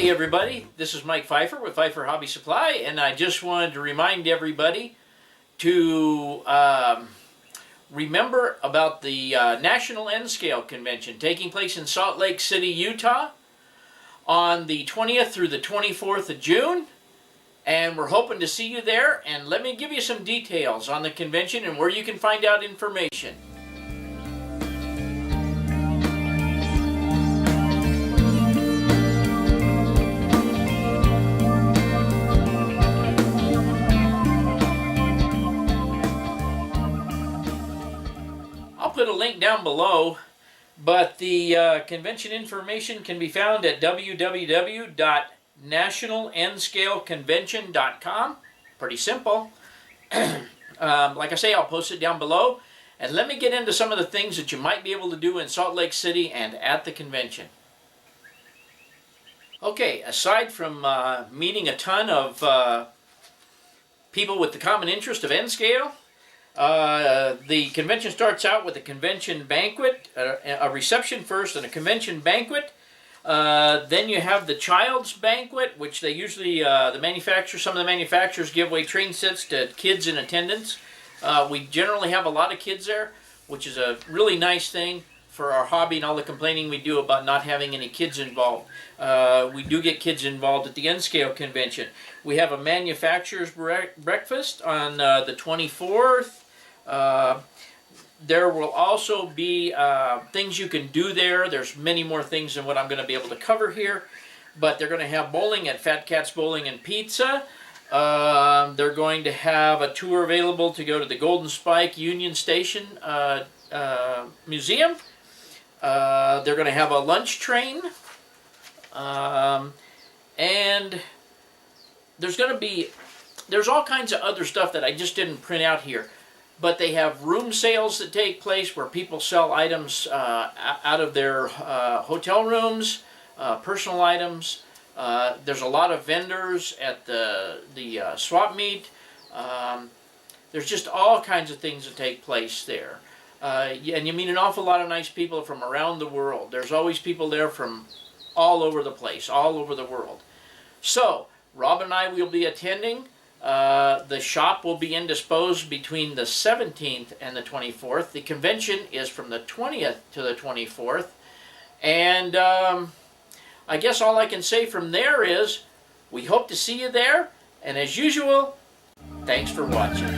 Hey everybody, this is Mike Pfeiffer with Pfeiffer Hobby Supply, and I just wanted to remind everybody to remember about the National N-Scale Convention taking place in Salt Lake City, Utah on the 20th through the 24th of June, and we're hoping to see you there. And let me give you some details on the convention and where you can find out information. I'll put a link down below, but the convention information can be found at www.nationalnscaleconvention.com. Pretty simple. Like I say, I'll post it down below. And let me get into some of the things that you might be able to do in Salt Lake City and at the convention. Okay, aside from meeting a ton of people with the common interest of N-Scale, the convention starts out with a convention banquet, a reception first and a convention banquet. Then you have the child's banquet, which they usually, some of the manufacturers give away train sets to kids in attendance. We generally have a lot of kids there, which is a really nice thing for our hobby and all the complaining we do about not having any kids involved. We do get kids involved at the N-Scale convention. We have a manufacturer's breakfast on the 24th. There will also be things you can do there. There's many more things than what I'm going to be able to cover here. But they're going to have bowling at Fat Cat's Bowling and Pizza. They're going to have a tour available to go to the Golden Spike Union Station Museum. They're going to have a lunch train. And there's all kinds of other stuff that I just didn't print out here. But they have room sales that take place where people sell items out of their hotel rooms, personal items. There's a lot of vendors at the swap meet. There's just all kinds of things that take place there. And you meet an awful lot of nice people from around the world. There's always people there from all over the place, all over the world. So, Rob and I will be attending. The shop will be indisposed between the 17th and the 24th. The convention is from the 20th to the 24th. And I guess all I can say from there is we hope to see you there. And as usual, thanks for watching.